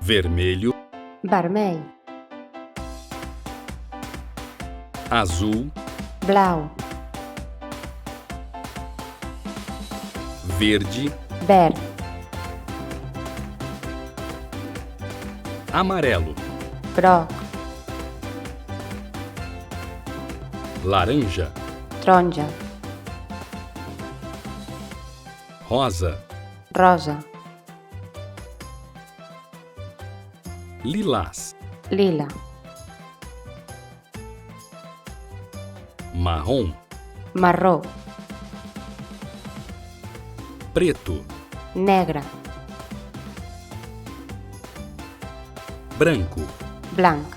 vermelho, vermell, azul, blau, verde, verd, amarelo, groc, laranja, taronja, rosa, rosa, lilás, lila, marrom, marró, preto, negre, branco, blanc,